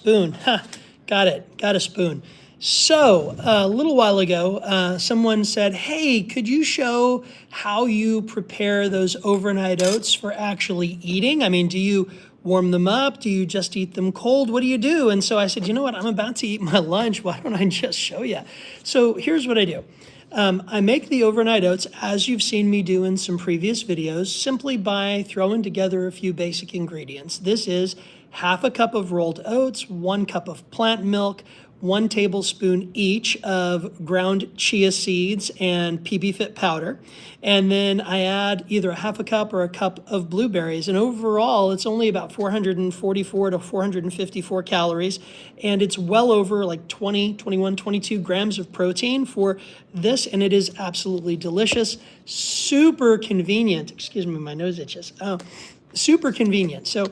Spoon. Ha, got it. Got a spoon. So, a little while ago, someone said, hey, could you show how you prepare those overnight oats for actually eating? I mean, do you warm them up? Do you just eat them cold? What do you do? And so I said, you know what? I'm about to eat my lunch. Why don't I just show you? So, here's what I do. I make the overnight oats, as you've seen me do in some previous videos, simply by throwing together a few basic ingredients. This is half a cup of rolled oats, 1 cup of plant milk, 1 tablespoon each of ground chia seeds and PB Fit powder. And then I add either a half a cup or a cup of blueberries. And overall, it's only about 444 to 454 calories. And it's well over like 20, 21, 22 grams of protein for this. And it is absolutely delicious, super convenient. Excuse me, my nose itches. Oh, super convenient. So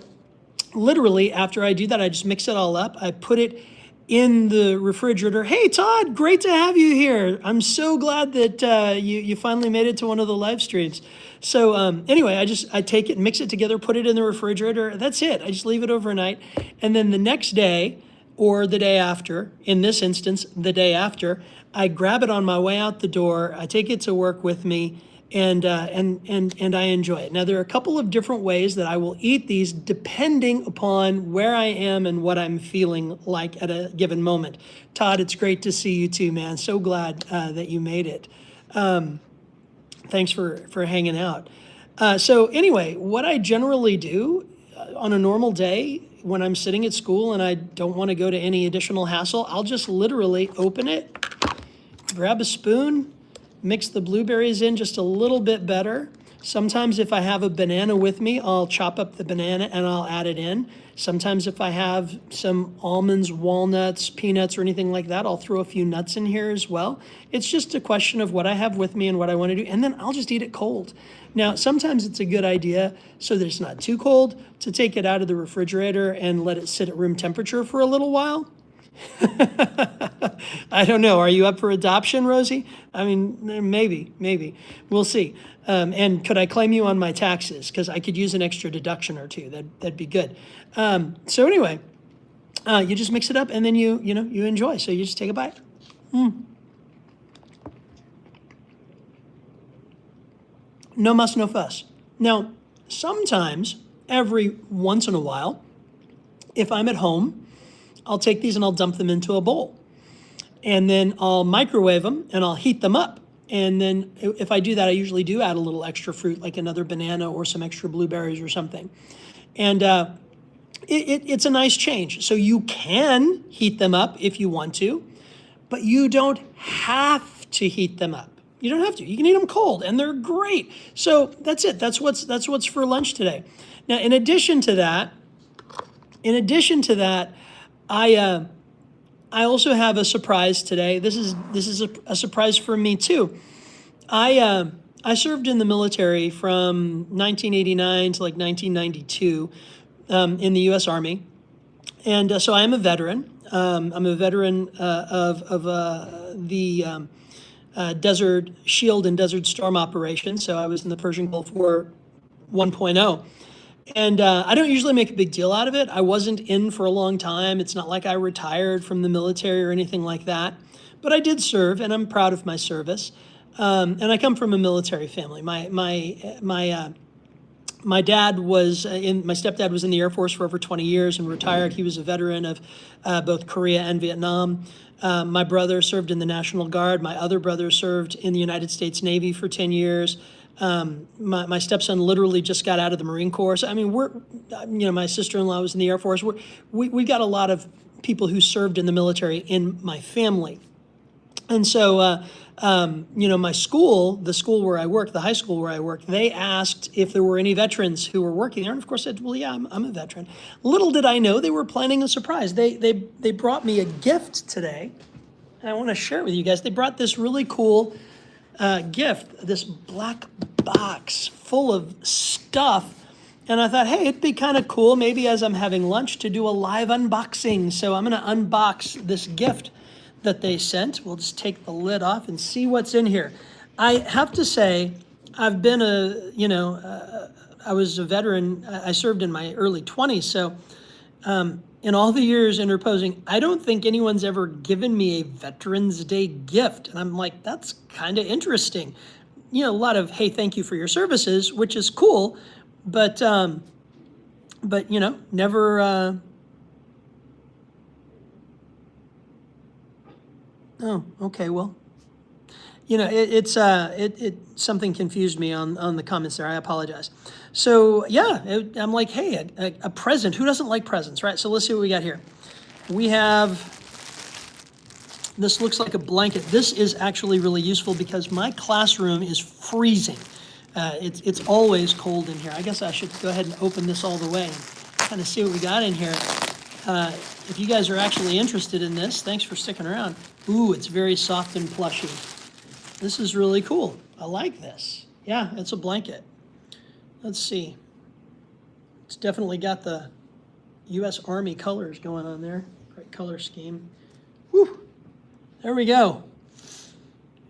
literally, after I do that, I just mix it all up. I put it in the refrigerator. Hey, Todd, great to have you here. I'm so glad that you finally made it to one of the live streams. So anyway, I take it, mix it together, put it in the refrigerator. That's it. I just leave it overnight. And then the next day or the day after, in this instance, the day after, I grab it on my way out the door. I take it to work with me, and I enjoy it. Now, there are a couple of different ways that I will eat these depending upon where I am and what I'm feeling like at a given moment. Todd, it's great to see you too, man. So glad that you made it. Thanks for hanging out. So anyway, what I generally do on a normal day when I'm sitting at school and I don't want to go to any additional hassle, I'll just literally open it, grab a spoon, mix the blueberries in just a little bit better. Sometimes if I have a banana with me, I'll chop up the banana and I'll add it in. Sometimes if I have some almonds, walnuts, peanuts, or anything like that, I'll throw a few nuts in here as well. It's just a question of what I have with me and what I want to do, and then I'll just eat it cold. Now, sometimes it's a good idea, so that it's not too cold, to take it out of the refrigerator and let it sit at room temperature for a little while. I don't know. Are you up for adoption, Rosie? I mean, maybe. We'll see. And could I claim you on my taxes? Because I could use an extra deduction or two. That'd be good. So anyway, you just mix it up and then you enjoy. So you just take a bite. No muss, no fuss. Now, sometimes, every once in a while, if I'm at home, I'll take these and I'll dump them into a bowl. And then I'll microwave them and I'll heat them up. And then if I do that, I usually do add a little extra fruit, like another banana or some extra blueberries or something. And it's a nice change. So you can heat them up if you want to, but you don't have to heat them up. You don't have to. You can eat them cold, and they're great. So that's it. That's what's for lunch today. Now, in addition to that, I also have a surprise today. This is a surprise for me too. I served in the military from 1989 to like 1992 in the U.S. Army, and so I am a veteran. I'm a veteran of the Desert Shield and Desert Storm operation. So I was in the Persian Gulf War 1.0. And I don't usually make a big deal out of it. I wasn't in for a long time. It's not like I retired from the military or anything like that. But I did serve, and I'm proud of my service. And I come from a military family. My dad was my stepdad was in the Air Force for over 20 years and retired. He was a veteran of both Korea and Vietnam. My brother served in the National Guard. My other brother served in the United States Navy for 10 years. My stepson literally just got out of the Marine Corps. So, I mean, my sister-in-law was in the Air Force. We've got a lot of people who served in the military in my family. And so, my school, the school where I work, the high school where I work, they asked if there were any veterans who were working there. And of course I said, well, yeah, I'm a veteran. Little did I know they were planning a surprise. They brought me a gift today. And I want to share it with you guys. They brought this really cool gift, this black box full of stuff. And I thought, hey, it'd be kind of cool maybe as I'm having lunch to do a live unboxing. So I'm going to unbox this gift that they sent. We'll just take the lid off and see what's in here. I have to say, I've been I was a veteran. I served in my early 20s. So in all the years interposing, I don't think anyone's ever given me a Veterans Day gift. And I'm like, that's kind of interesting. You know, a lot of, hey, thank you for your services, which is cool, but you know, never. Oh, okay, well, you know, it something confused me on the comments there. I apologize. So yeah, I'm like, hey, a present. Who doesn't like presents, right? So let's see what we got here. We have. This looks like a blanket. This is actually really useful because my classroom is freezing. It's always cold in here. I guess I should go ahead and open this all the way and kind of see what we got in here. If you guys are actually interested in this, thanks for sticking around. Ooh, it's very soft and plushy. This is really cool. I like this. Yeah, it's a blanket. Let's see. It's definitely got the U.S. Army colors going on there. Great color scheme. Whew. There we go.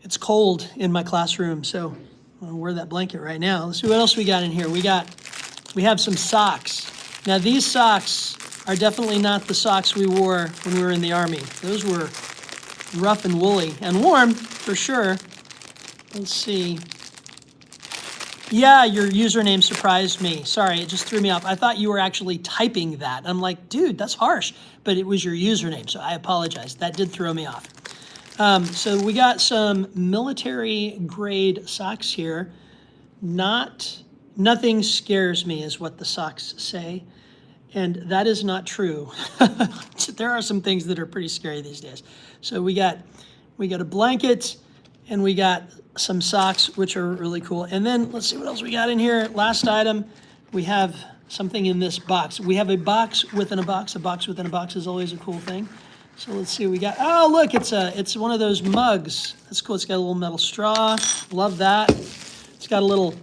It's cold in my classroom, so I'm gonna wear that blanket right now. Let's see what else we got in here. We have some socks. Now these socks are definitely not the socks we wore when we were in the Army. Those were rough and woolly and warm for sure. Let's see. Yeah, your username surprised me. Sorry, it just threw me off. I thought you were actually typing that. I'm like, dude, that's harsh, but it was your username, so I apologize. That did throw me off. So we got some military grade socks here. Nothing scares me is what the socks say. And that is not true. There are some things that are pretty scary these days. So we got a blanket and we got some socks, which are really cool. And then let's see what else we got in here. Last item, we have something in this box. We have a box within a box. A box within a box is always a cool thing. So let's see what we got. Oh, look, it's one of those mugs. That's cool. It's got a little metal straw. Love that. It's got a little,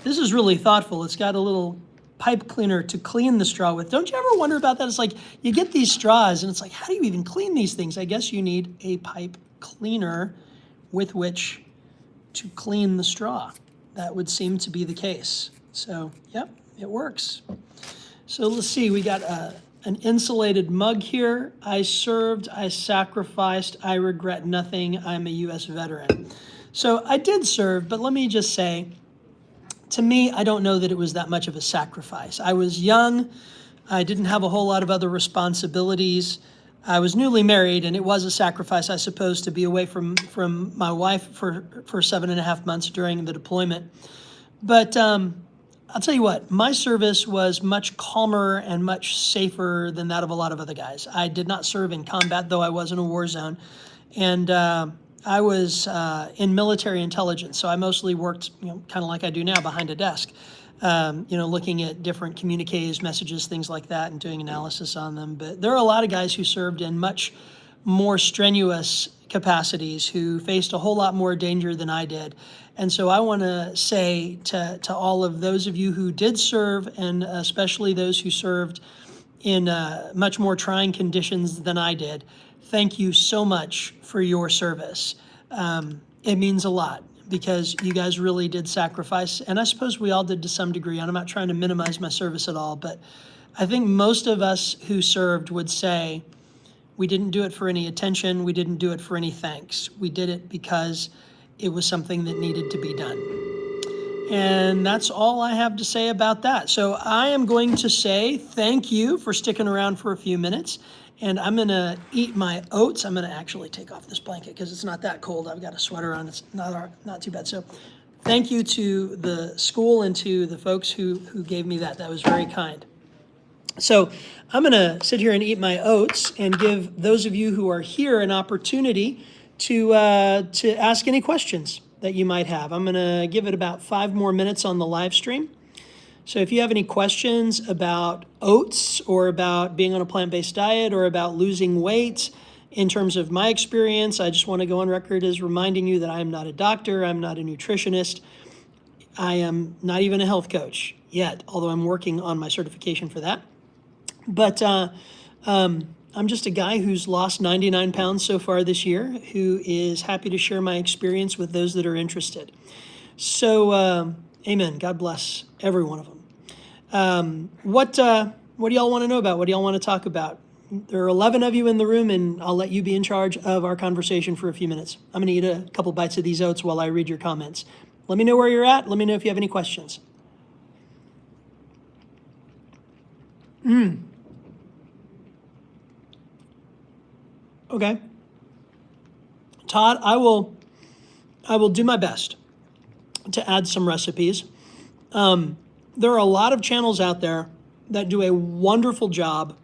this is really thoughtful. It's got a little pipe cleaner to clean the straw with. Don't you ever wonder about that? It's like you get these straws and it's like, how do you even clean these things? I guess you need a pipe cleaner with which to clean the straw. That would seem to be the case. So, yep, it works. So let's see, we got an insulated mug here. I served, I sacrificed, I regret nothing. I'm a U.S. veteran. So I did serve, but let me just say, to me, I don't know that it was that much of a sacrifice. I was young. I didn't have a whole lot of other responsibilities. I was newly married, and it was a sacrifice, I suppose, to be away from my wife for 7.5 months during the deployment. But I'll tell you what, my service was much calmer and much safer than that of a lot of other guys. I did not serve in combat, though I was in a war zone. And I was in military intelligence, so I mostly worked, kind of like I do now, behind a desk, looking at different communiques, messages, things like that, and doing analysis on them. But there are a lot of guys who served in much more strenuous capacities, who faced a whole lot more danger than I did. And so I want to say to all of those of you who did serve, and especially those who served in much more trying conditions than I did, thank you so much for your service. It means a lot because you guys really did sacrifice, and I suppose we all did to some degree. I'm not trying to minimize my service at all, but I think most of us who served would say we didn't do it for any attention, we didn't do it for any thanks. We did it because it was something that needed to be done. And that's all I have to say about that. So I am going to say thank you for sticking around for a few minutes. And I'm going to eat my oats. I'm going to actually take off this blanket because it's not that cold. I've got a sweater on. It's not too bad. So thank you to the school and to the folks who gave me that. That was very kind. So I'm going to sit here and eat my oats and give those of you who are here an opportunity to ask any questions that you might have. I'm going to give it about 5 more minutes on the live stream. So if you have any questions about oats or about being on a plant-based diet or about losing weight in terms of my experience, I just want to go on record as reminding you that I am not a doctor, I'm not a nutritionist, I am not even a health coach yet, although I'm working on my certification for that. But I'm just a guy who's lost 99 pounds so far this year, who is happy to share my experience with those that are interested. So, amen. God bless every one of them. What What do y'all want to know about? What do y'all want to talk about? There are 11 of you in the room, and I'll let you be in charge of our conversation for a few minutes. I'm going to eat a couple bites of these oats while I read your comments. Let me know where you're at. Let me know if you have any questions. Okay. Todd, I will do my best to add some recipes. There are a lot of channels out there that do a wonderful job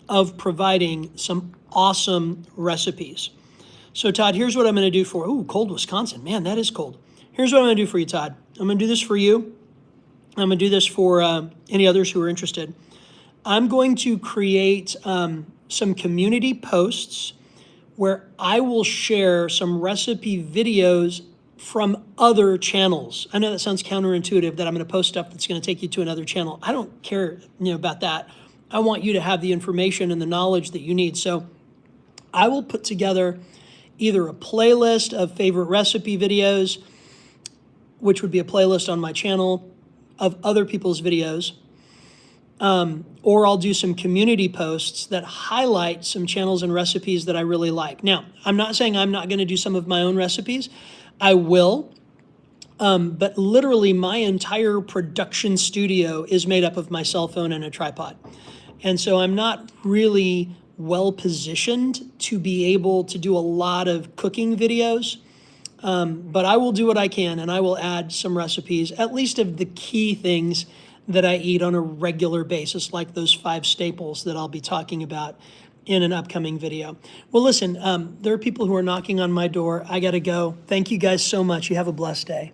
of providing some awesome recipes. So Todd, here's what I'm going to do for, ooh, cold Wisconsin. Man, that is cold. Here's what I'm going to do for you, Todd. I'm going to do this for you. I'm going to do this for any others who are interested. I'm going to create some community posts where I will share some recipe videos from other channels. I know that sounds counterintuitive that I'm going to post stuff that's going to take you to another channel. I don't care, about that. I want you to have the information and the knowledge that you need. So I will put together either a playlist of favorite recipe videos, which would be a playlist on my channel of other people's videos, or I'll do some community posts that highlight some channels and recipes that I really like. Now, I'm not saying I'm not going to do some of my own recipes. I will, but literally my entire production studio is made up of my cell phone and a tripod. And so I'm not really well positioned to be able to do a lot of cooking videos, but I will do what I can, and I will add some recipes, at least of the key things that I eat on a regular basis, like those 5 staples that I'll be talking about in an upcoming video. Well, listen, there are people who are knocking on my door. I got to go. Thank you guys so much. You have a blessed day.